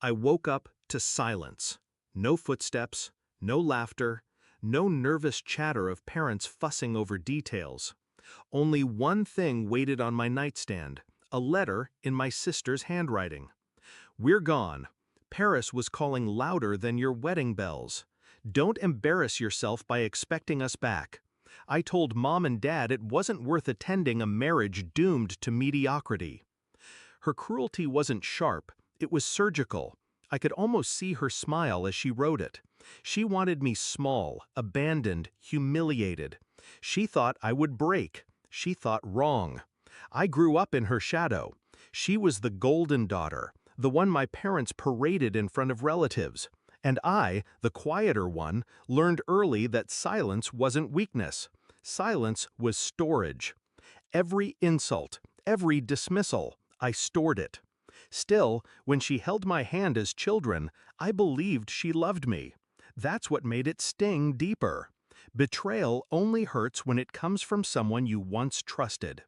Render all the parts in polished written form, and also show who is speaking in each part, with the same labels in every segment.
Speaker 1: I woke up to silence. No footsteps, no laughter, no nervous chatter of parents fussing over details. Only one thing waited on my nightstand, a letter in my sister's handwriting. "We're gone. Paris was calling louder than your wedding bells. Don't embarrass yourself by expecting us back. I told Mom and Dad it wasn't worth attending a marriage doomed to mediocrity." Her cruelty wasn't sharp, it was surgical. I could almost see her smile as she wrote it. She wanted me small, abandoned, humiliated. She thought I would break. She thought wrong. I grew up in her shadow. She was the golden daughter, the one my parents paraded in front of relatives. And I, the quieter one, learned early that silence wasn't weakness. Silence was storage. Every insult, every dismissal, I stored it. Still, when she held my hand as children, I believed she loved me. That's what made it sting deeper. Betrayal only hurts when it comes from someone you once trusted.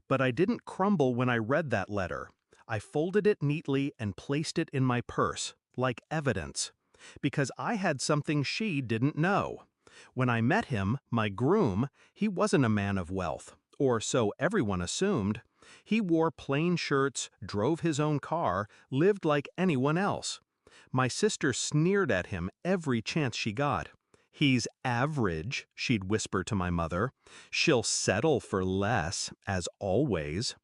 Speaker 1: But I didn't crumble when I read that letter. I folded it neatly and placed it in my purse, like evidence. Because I had something she didn't know. When I met him, my groom, he wasn't a man of wealth, or so everyone assumed. He wore plain shirts, drove his own car, lived like anyone else. My sister sneered at him every chance she got. "He's average," she'd whisper to my mother. "She'll settle for less, as always."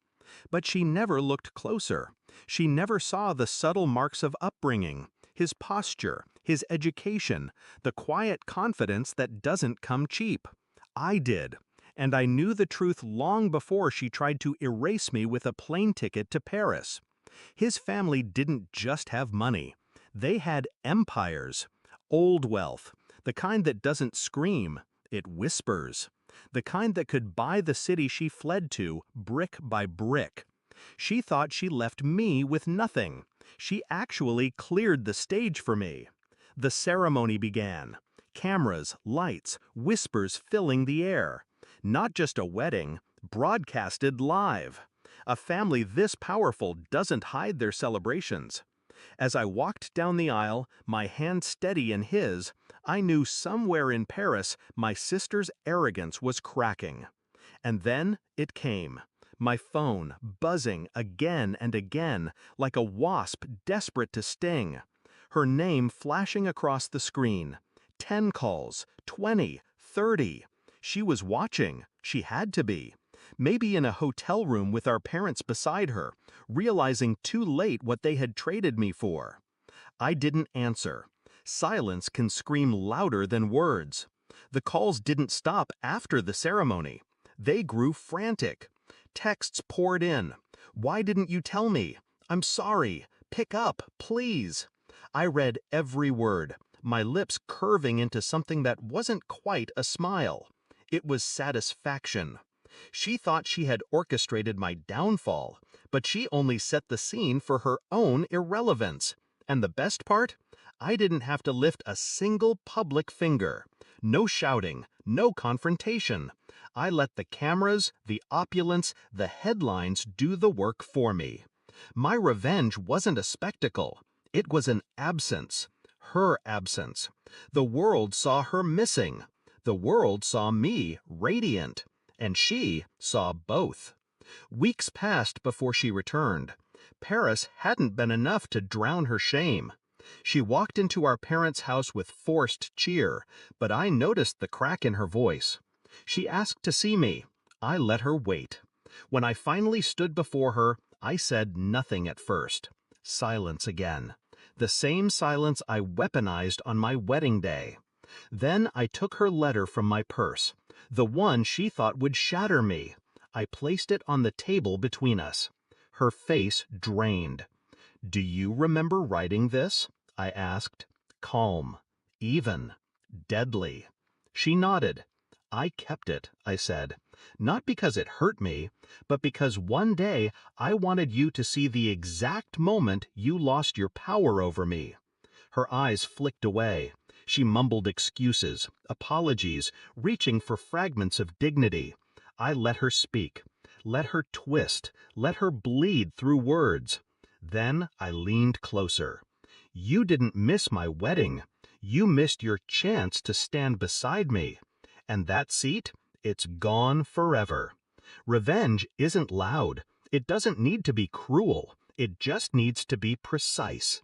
Speaker 1: But she never looked closer. She never saw the subtle marks of upbringing, his posture, his education, the quiet confidence that doesn't come cheap. I did. And I knew the truth long before she tried to erase me with a plane ticket to Paris. His family didn't just have money. They had empires. Old wealth, the kind that doesn't scream, it whispers. The kind that could buy the city she fled to, brick by brick. She thought she left me with nothing. She actually cleared the stage for me. The ceremony began. Cameras, lights, whispers filling the air. Not just a wedding, broadcasted live. A family this powerful doesn't hide their celebrations. As I walked down the aisle, my hand steady in his, I knew somewhere in Paris my sister's arrogance was cracking. And then it came. My phone buzzing again and again, like a wasp desperate to sting. Her name flashing across the screen. 10 calls, 20, 30. She was watching. She had to be. Maybe in a hotel room with our parents beside her, realizing too late what they had traded me for. I didn't answer. Silence can scream louder than words. The calls didn't stop after the ceremony. They grew frantic. Texts poured in. "Why didn't you tell me? I'm sorry. Pick up, please." I read every word, my lips curving into something that wasn't quite a smile. It was satisfaction. She thought she had orchestrated my downfall, but she only set the scene for her own irrelevance. And the best part? I didn't have to lift a single public finger. No shouting, no confrontation. I let the cameras, the opulence, the headlines do the work for me. My revenge wasn't a spectacle. It was an absence. Her absence. The world saw her missing. The world saw me radiant. And she saw both. Weeks passed before she returned. Paris hadn't been enough to drown her shame. She walked into our parents' house with forced cheer, but I noticed the crack in her voice. She asked to see me. I let her wait. When I finally stood before her, I said nothing at first. Silence again. The same silence I weaponized on my wedding day. Then I took her letter from my purse, the one she thought would shatter me. I placed it on the table between us. Her face drained. "Do you remember writing this?" I asked. Calm, even, deadly. She nodded. "I kept it," I said. "Not because it hurt me, but because one day I wanted you to see the exact moment you lost your power over me." Her eyes flicked away. She mumbled excuses, apologies, reaching for fragments of dignity. I let her speak. Let her twist. Let her bleed through words. Then I leaned closer. You didn't miss my wedding. You missed your chance to stand beside me. And that seat, it's gone forever. Revenge isn't loud. It doesn't need to be cruel. It just needs to be precise.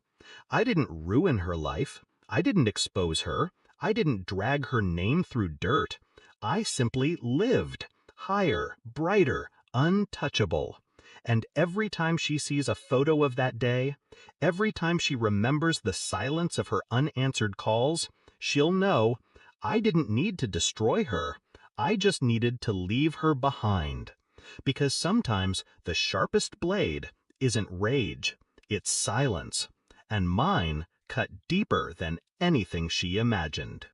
Speaker 1: I didn't ruin her life. I didn't expose her. I didn't drag her name through dirt. I simply lived, higher, brighter, untouchable. And every time she sees a photo of that day, every time she remembers the silence of her unanswered calls, she'll know I didn't need to destroy her. I just needed to leave her behind. Because sometimes the sharpest blade isn't rage, it's silence. And mine cut deeper than anything she imagined.